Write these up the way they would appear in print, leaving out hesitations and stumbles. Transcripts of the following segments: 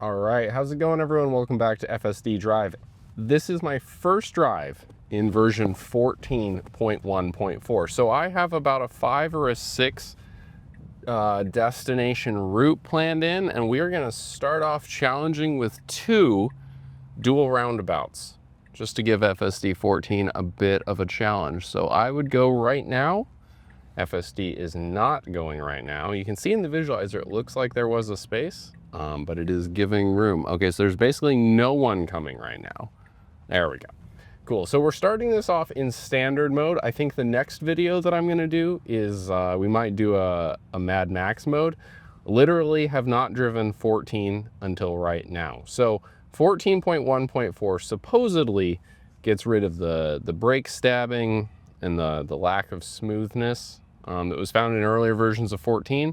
All right, how's it going, everyone? Welcome back to FSD Drive. This is my first drive in version 14.1.4. So I have about a 5 or a 6 destination route planned in, and we are going to start off challenging with 2 dual roundabouts, just to give FSD 14 a bit of a challenge. So I would go right now. FSD is not going right now. You can see in the visualizer, it looks like there was a space. But it is giving room. Okay, so there's basically no one coming right now. There we go. Cool, so we're starting this off in standard mode. I think the next video that I'm gonna do is, we might do a Mad Max mode. Literally have not driven 14 until right now. So 14.1.4 supposedly gets rid of the brake stabbing and the lack of smoothness that was found in earlier versions of 14.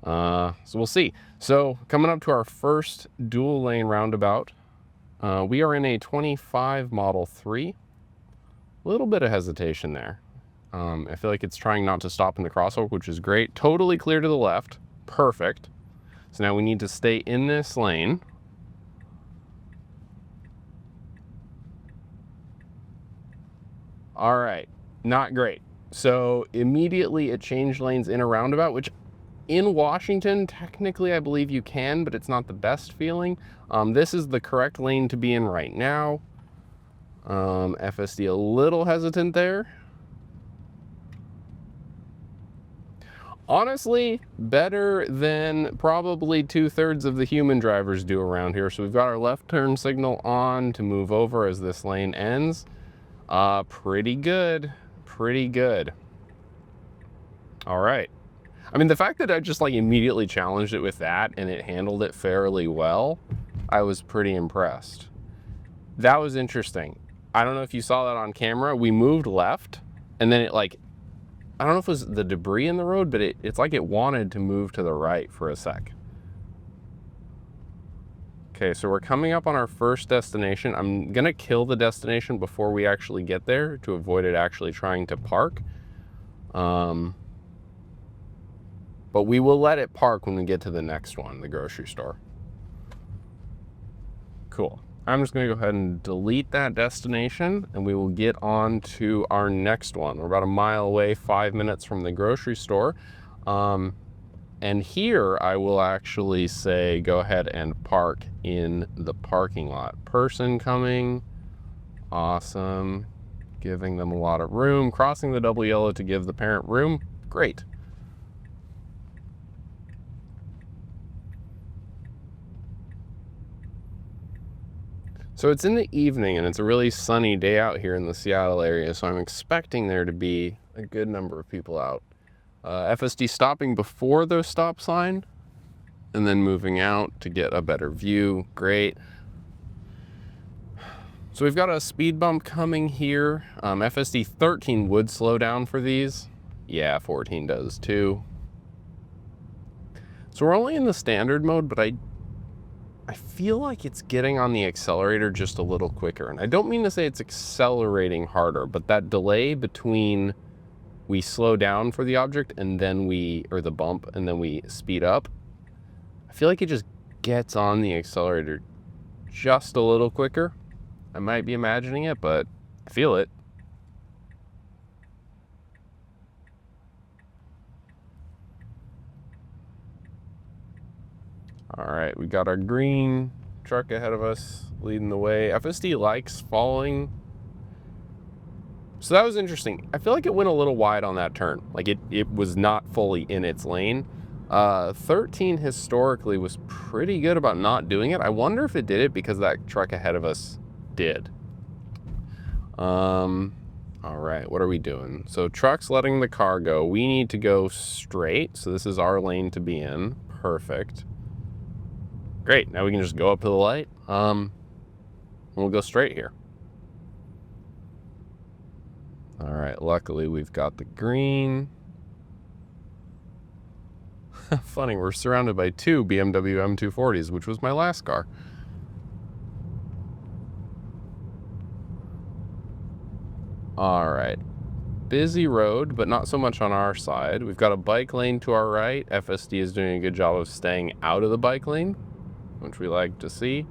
So we'll see. So coming up to our first dual lane roundabout, we are in a 25 Model 3. A little bit of hesitation there. I feel like it's trying not to stop in the crosswalk, which is great. Totally clear to the left. Perfect. So now we need to stay in this lane. All right, not great. So immediately it changed lanes in a roundabout, which in Washington, technically, I believe you can, but it's not the best feeling. This is the correct lane to be in right now. FSD a little hesitant there. Honestly, better than probably 2/3 of the human drivers do around here. So we've got our left turn signal on to move over as this lane ends. Pretty good, pretty good. All right. I mean, the fact that I just like immediately challenged it with that and it handled it fairly well, I was pretty impressed. That was interesting. I don't know if you saw that on camera. We moved left and then it like, I don't know if it was the debris in the road, but it's like it wanted to move to the right for a sec. Okay, so we're coming up on our first destination. I'm gonna kill the destination before we actually get there to avoid it actually trying to park. But we will let it park when we get to the next one, the grocery store. Cool. I'm just gonna go ahead and delete that destination and we will get on to our next one. We're about a mile away, 5 minutes from the grocery store. And here I will actually say, go ahead and park in the parking lot. Person coming, awesome. Giving them a lot of room. Crossing the double yellow to give the parent room, great. So it's in the evening and it's a really sunny day out here in the Seattle area, so I'm expecting there to be a good number of people out. FSD stopping before the stop sign and then moving out to get a better view, great. So we've got a speed bump coming here. FSD 13 would slow down for these. Yeah, 14 does too. So we're only in the standard mode, but I feel like it's getting on the accelerator just a little quicker. And I don't mean to say it's accelerating harder, but that delay between we slow down for the object and then or the bump, and then we speed up, I feel like it just gets on the accelerator just a little quicker. I might be imagining it, but I feel it. All right, we got our green truck ahead of us leading the way. FSD likes following. So that was interesting. I feel like it went a little wide on that turn. Like it was not fully in its lane. 13 historically was pretty good about not doing it. I wonder if it did it because that truck ahead of us did. All right, what are we doing? So truck's letting the car go. We need to go straight. So this is our lane to be in. Perfect. Great, now we can just go up to the light. And we'll go straight here. All right, luckily we've got the green. Funny, we're surrounded by 2 BMW M240s, which was my last car. All right, busy road, but not so much on our side. We've got a bike lane to our right. FSD is doing a good job of staying out of the bike lane. which we like to see.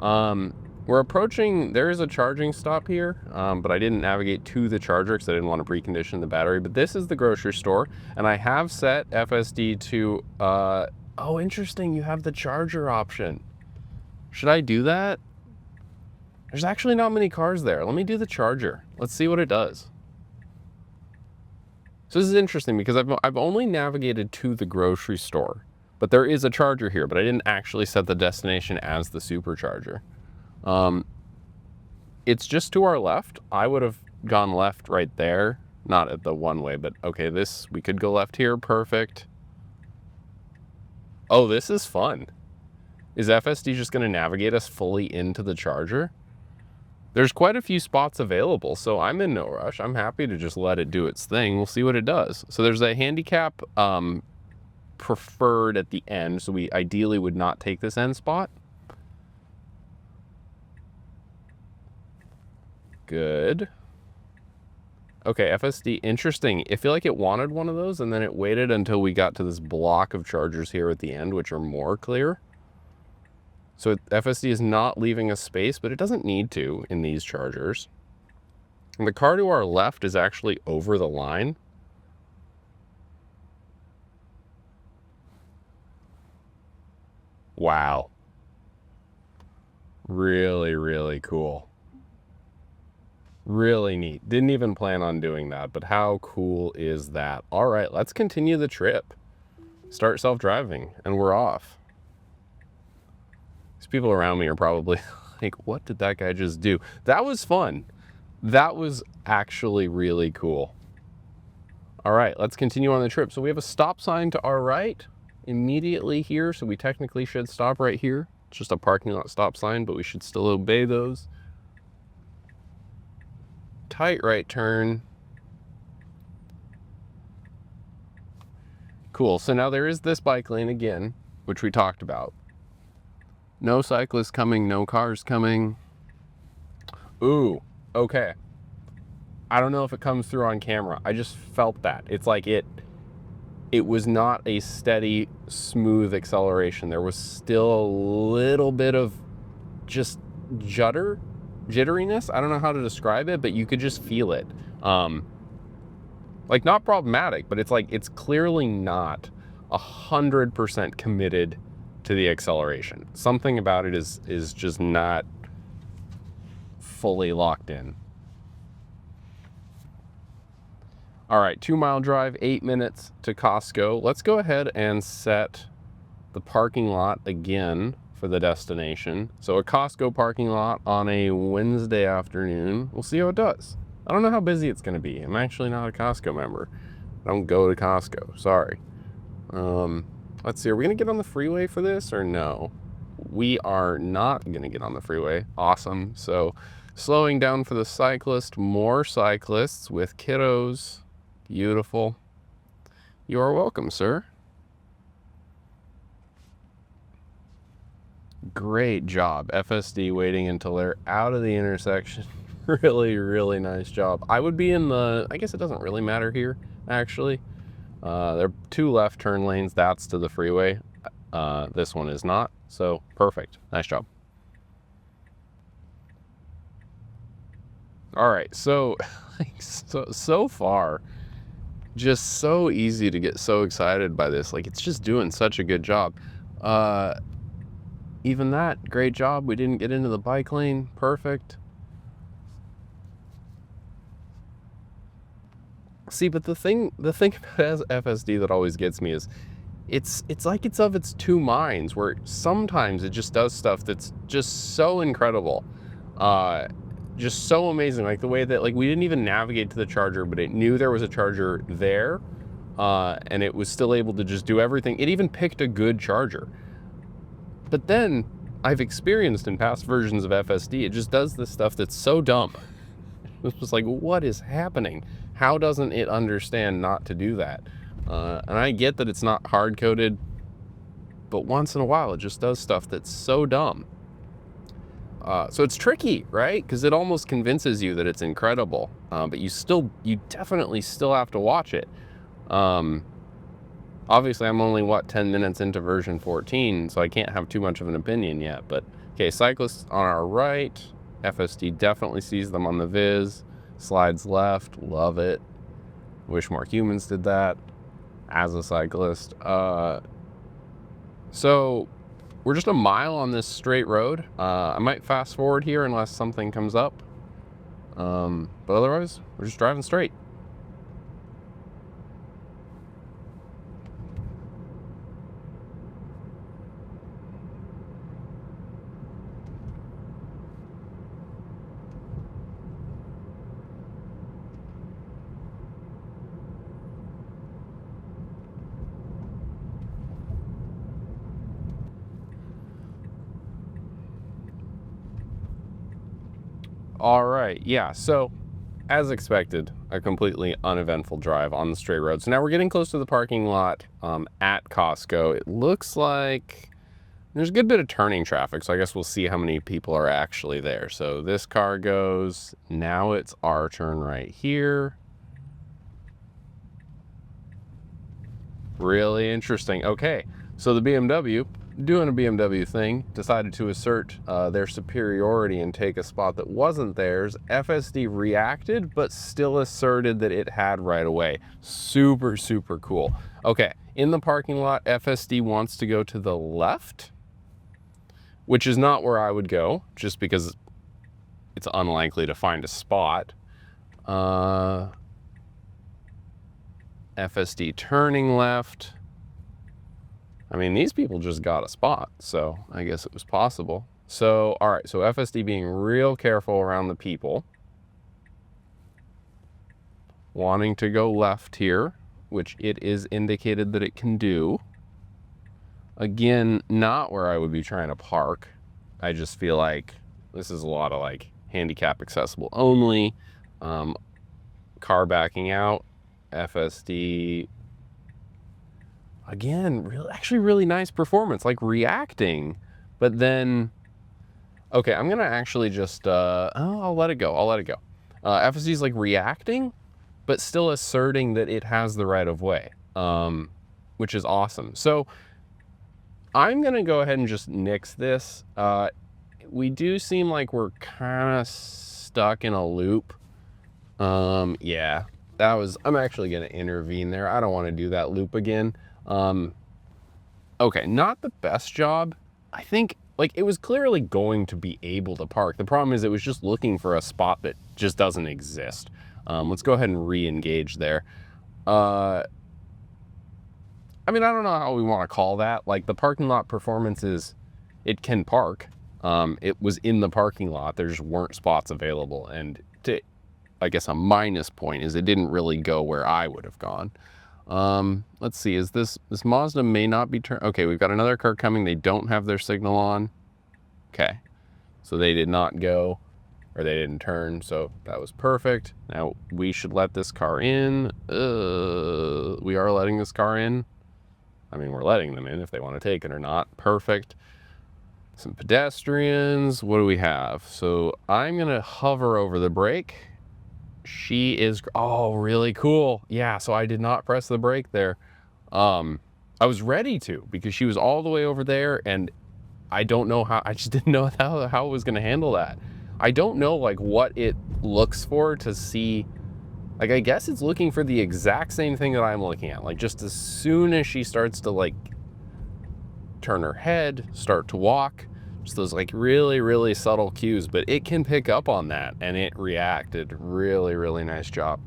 We're approaching, there is a charging stop here, but I didn't navigate to the charger because I didn't want to precondition the battery. But this is the grocery store, and I have set FSD to, oh, interesting, you have the charger option. Should I do that? There's actually not many cars there. Let me do the charger. Let's see what it does. So this is interesting because I've only navigated to the grocery store, but there is a charger here, but I didn't actually set the destination as the supercharger. It's just to our left. I would have gone left right there, not at the one way, but okay, we could go left here. Perfect. Oh, this is fun. Is FSD just going to navigate us fully into the charger? There's quite a few spots available, so I'm in no rush. I'm happy to just let it do its thing. We'll see what it does. So there's a handicap preferred at the end, so we ideally would not take this end spot. Good. Okay, FSD, interesting. I feel like it wanted one of those, and then it waited until we got to this block of chargers here at the end, which are more clear. So FSD is not leaving us space, but it doesn't need to in these chargers. And the car to our left is actually over the line. Wow. Really, really cool. Really neat. Didn't even plan on doing that, but how cool is that? All right, let's continue the trip. Start self-driving, and we're off. These people around me are probably like, what did that guy just do? That was fun. That was actually really cool. All right, let's continue on the trip. So we have a stop sign to our right immediately here, so we technically should stop right here. It's just a parking lot stop sign, but we should still obey those. Tight right turn. Cool, so now there is this bike lane again, which we talked about. No cyclists coming, no cars coming. Ooh, okay. I don't know if it comes through on camera. I just felt that. It's like it was not a steady, smooth acceleration. There was still a little bit of just jitteriness. I don't know how to describe it, but you could just feel it. Like, not problematic, but it's like, it's clearly not 100% committed to the acceleration. Something about it is just not fully locked in. All right, 2-mile drive, 8 minutes to Costco. Let's go ahead and set the parking lot again for the destination. So a Costco parking lot on a Wednesday afternoon. We'll see how it does. I don't know how busy it's gonna be. I'm actually not a Costco member. I don't go to Costco, sorry. Let's see, are we gonna get on the freeway for this or no? We are not gonna get on the freeway. Awesome. So slowing down for the cyclist, more cyclists with kiddos. Beautiful. You are welcome, sir. Great job. FSD waiting until they're out of the intersection. Really, really nice job. I would be in the, I guess it doesn't really matter here, actually. There are 2 left turn lanes. That's to the freeway. This one is not. So perfect. Nice job. All right. So, so far, just so easy to get so excited by this. Like, it's just doing such a good job. Even that, great job. We didn't get into the bike lane. Perfect. See, but the thing about FSD that always gets me is it's like it's of its two minds, where sometimes it just does stuff that's just so incredible, just so amazing. Like the way that, like, we didn't even navigate to the charger, but it knew there was a charger there, and it was still able to just do everything. It even picked a good charger. But then I've experienced in past versions of FSD, it just does this stuff that's so dumb. It's just like, what is happening? How doesn't it understand not to do that? And I get that it's not hard-coded, but once in a while it just does stuff that's so dumb. So it's tricky, right? Because it almost convinces you that it's incredible, but you definitely still have to watch it. Obviously, I'm only, what, 10 minutes into version 14, so I can't have too much of an opinion yet. But, okay, cyclists on our right. FSD definitely sees them on the Viz. Slides left, love it. Wish more humans did that as a cyclist. So we're just a mile on this straight road. I might fast forward here unless something comes up. But otherwise, we're just driving straight. All right, yeah, so as expected, a completely uneventful drive on the straight road. So now we're getting close to the parking lot at Costco. It looks like there's a good bit of turning traffic, so I guess we'll see how many people are actually there. So this car goes, now it's our turn right here. Really interesting. Okay, so the BMW, doing a BMW thing, decided to assert their superiority and take a spot that wasn't theirs. FSD reacted, but still asserted that it had right away. Super, super cool. Okay, in the parking lot, FSD wants to go to the left, which is not where I would go, just because it's unlikely to find a spot. FSD turning left. I mean, these people just got a spot, so I guess it was possible. So, all right, so FSD being real careful around the people. Wanting to go left here, which it is indicated that it can do. Again, not where I would be trying to park. I just feel like this is a lot of like handicap accessible only. Car backing out, FSD. Again, actually really nice performance, like reacting, but then, okay, I'm gonna actually just, I'll let it go, FSD is like reacting, but still asserting that it has the right of way, which is awesome. So I'm gonna go ahead and just nix this. We do seem like we're kind of stuck in a loop. Yeah, I'm actually gonna intervene there. I don't wanna do that loop again. Okay, not the best job. I think, like, it was clearly going to be able to park. The problem is it was just looking for a spot that just doesn't exist. Let's go ahead and re-engage there. I mean, I don't know how we want to call that. Like, the parking lot performance is, it can park. It was in the parking lot. There just weren't spots available. And I guess a minus point is it didn't really go where I would have gone. Let's see, is this Mazda may not be turned. Okay, we've got another car coming. They don't have their signal on. Okay, so they did not go, or they didn't turn, so that was perfect. Now we should let this car in. We are letting this car in. I mean, we're letting them in if they want to take it or not. Perfect. Some pedestrians. What do we have? So I'm gonna hover over the brake. She is, oh, really cool. Yeah, so I did not press the brake there. I was ready to, because she was all the way over there, and I don't know how, I just didn't know how it was gonna handle that. I don't know like what it looks for to see, like I guess it's looking for the exact same thing that I'm looking at. Like just as soon as she starts to like turn her head, start to walk, just those like really, really subtle cues, but it can pick up on that and it reacted. Really, really nice job.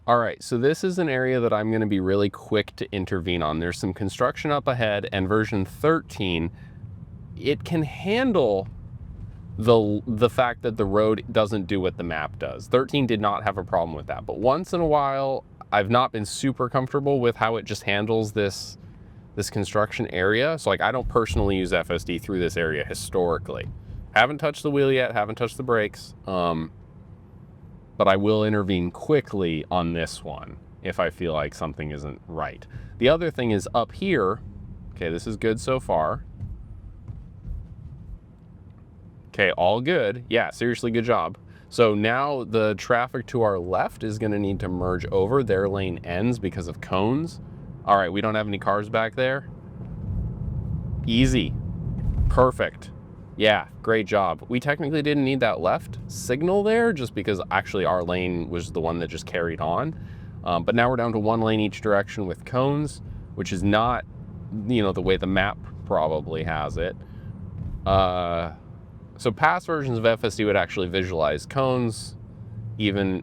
All right, so this is an area that I'm gonna be really quick to intervene on. There's some construction up ahead, and version 13, it can handle the fact that the road doesn't do what the map does. 13 did not have a problem with that, but once in a while, I've not been super comfortable with how it just handles this construction area. So like, I don't personally use FSD through this area historically. Haven't touched the wheel yet, haven't touched the brakes, but I will intervene quickly on this one. if I feel like something isn't right. The other thing is up here, okay, this is good so far. Okay, all good. Yeah, seriously, good job. So now the traffic to our left is gonna need to merge over. Their lane ends because of cones. All right, we don't have any cars back there. Easy, perfect. Yeah, great job. We technically didn't need that left signal there just because actually our lane was the one that just carried on. But now we're down to one lane each direction with cones, which is not, you know, the way the map probably has it. So past versions of FSD would actually visualize cones. Even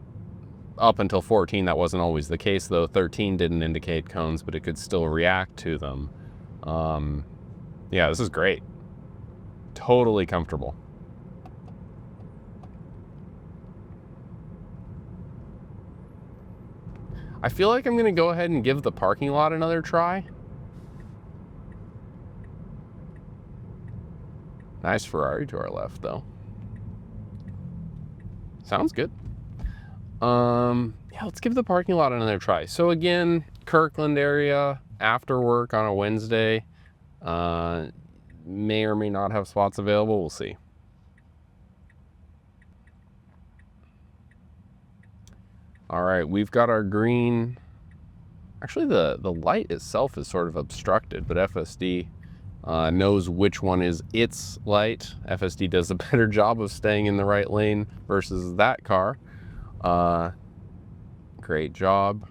up until 14, that wasn't always the case though. 13 didn't indicate cones, but it could still react to them. Yeah, this is great. Totally comfortable. I feel like I'm gonna go ahead and give the parking lot another try. Nice Ferrari to our left though. Sounds good. Yeah, let's give the parking lot another try. So again, Kirkland area, after work on a Wednesday. May or may not have spots available, we'll see. All right, we've got our green. Actually, the light itself is sort of obstructed, but FSD knows which one is its light. FSD does a better job of staying in the right lane versus that car. Great job.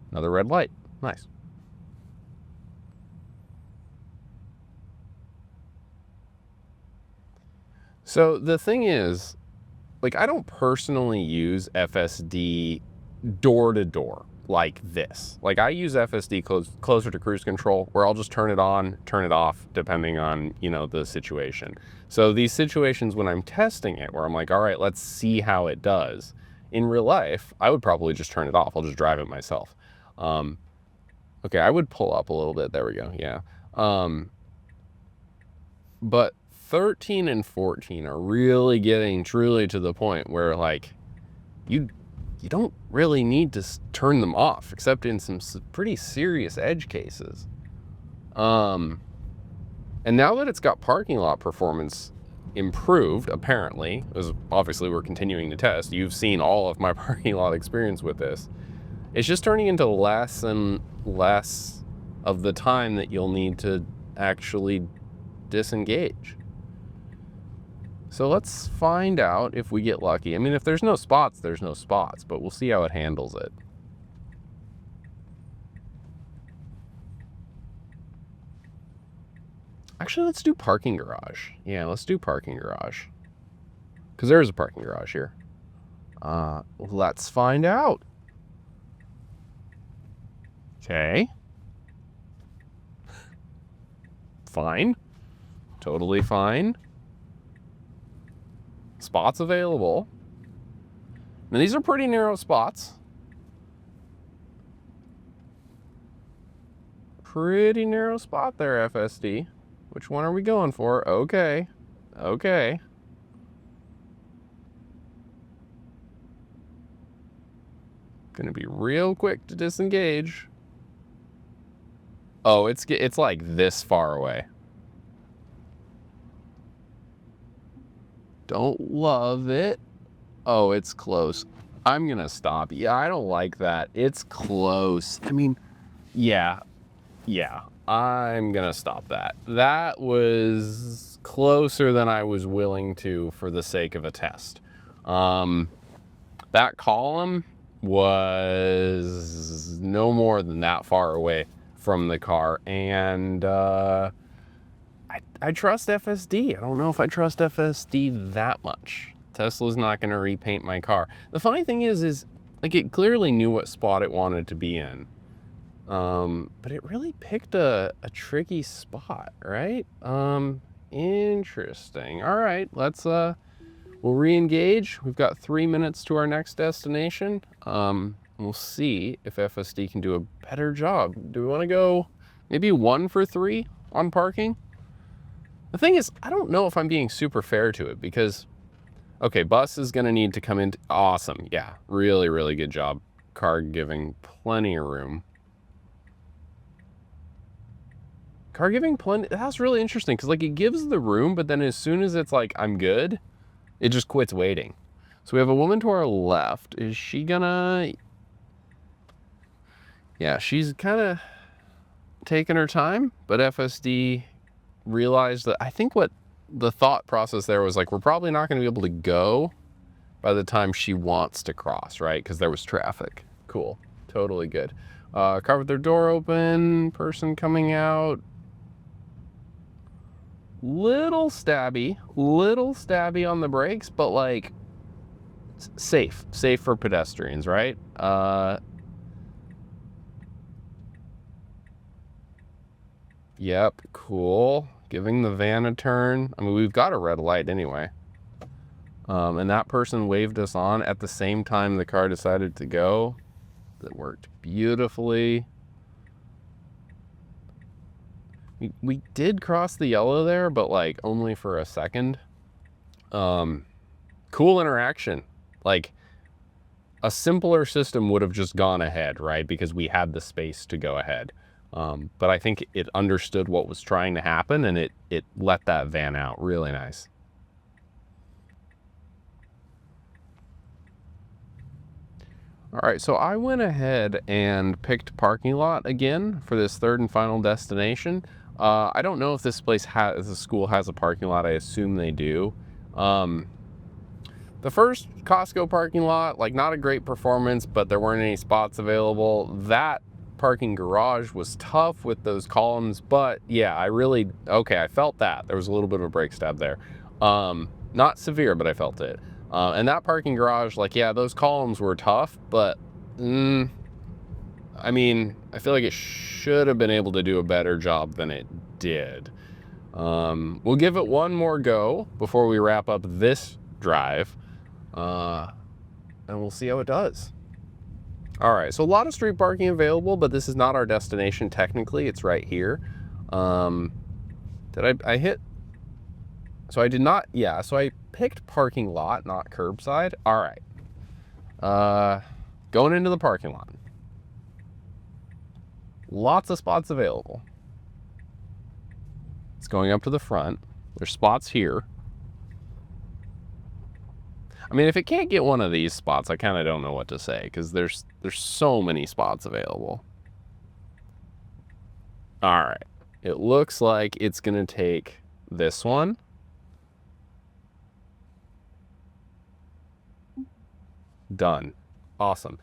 Another red light, nice. So the thing is, like, I don't personally use FSD door to door like this. Like, I use FSD closer to cruise control, where I'll just turn it on, turn it off, depending on, you know, the situation. So these situations when I'm testing it, where I'm like, all right, let's see how it does. In real life, I would probably just turn it off. I'll just drive it myself. Okay, I would pull up a little bit. There we go, yeah. But 13 and 14 are really getting truly to the point where, like, you don't really need to turn them off, except in some pretty serious edge cases. And now that it's got parking lot performance improved, apparently, as obviously we're continuing to test, you've seen all of my parking lot experience with this. It's just turning into less and less of the time that you'll need to actually disengage. So let's find out if we get lucky. I mean, if there's no spots, there's no spots, but we'll see how it handles it. Actually, let's do parking garage. Yeah, let's do parking garage. Because there's a parking garage here. Let's find out. Okay. Fine. Totally fine. Spots available. Now these are pretty narrow spots. Pretty narrow spot there, FSD. Which one are we going for? Okay. Okay. Gonna be real quick to disengage. Oh, it's like this far away. Don't love it. Oh, it's close. I'm gonna stop. Yeah, I don't like that. It's close. I mean, yeah, I'm gonna stop that. That was closer than I was willing to for the sake of a test. That column was no more than that far away from the car, and I trust FSD. I don't know if I trust FSD that much. Tesla's not going to repaint my car. The funny thing is like, it clearly knew what spot it wanted to be in, but it really picked a tricky spot, right? Interesting. All right, let's we'll re-engage. We've got 3 minutes to our next destination. We'll see if FSD can do a better job. Do we want to go maybe 1 for 3 on parking? The thing is, I don't know if I'm being super fair to it because, okay, bus is going to need to come in. Awesome. Yeah, really, really good job. car giving plenty of room. Car giving plenty, that's really interesting because like it gives the room, but then as soon as it's like, I'm good, it just quits waiting. So we have a woman to our left. Is she gonna, yeah, she's kind of taking her time, but FSD realized that, I think what the thought process there was like, we're probably not going to be able to go by the time she wants to cross, right? Because there was traffic. Cool. Totally good. Car with their door open, person coming out. Little stabby on the brakes, but like safe for pedestrians, right? Yep, cool. Giving the van a turn. I mean, we've got a red light anyway. And that person waved us on at the same time the car decided to go. That worked beautifully. We did cross the yellow there, but like only for a second. Cool interaction. Like a simpler system would have just gone ahead, right? Because we had the space to go ahead. But I think it understood what was trying to happen and it let that van out. Really nice. All right, so I went ahead and picked parking lot again for this third and final destination. I don't know if this place the school has a parking lot. I assume they do. The first Costco parking lot, like not a great performance, but there weren't any spots available. That parking garage was tough with those columns, but yeah, I felt that. There was a little bit of a brake stab there. Not severe, but I felt it. And that parking garage, like, yeah, those columns were tough, but I mean, I feel like it should have been able to do a better job than it did. We'll give it one more go before we wrap up this drive, and we'll see how it does. All right, so a lot of street parking available, but this is not our destination technically. It's right here. Did I hit? So I did not, yeah, so I picked parking lot, not curbside. All right, going into the parking lot. Lots of spots available. It's going up to the front. There's spots here. I mean, if it can't get one of these spots, I kind of don't know what to say because there's so many spots available. All right, it looks like it's gonna take this one. Done. Awesome.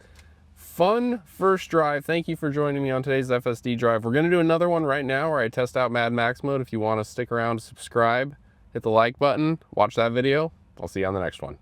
Fun first drive. Thank you for joining me on today's FSD drive. We're going to do another one right now where I test out Mad Max mode. If you want to stick around, subscribe, hit the like button, watch that video. I'll see you on the next one.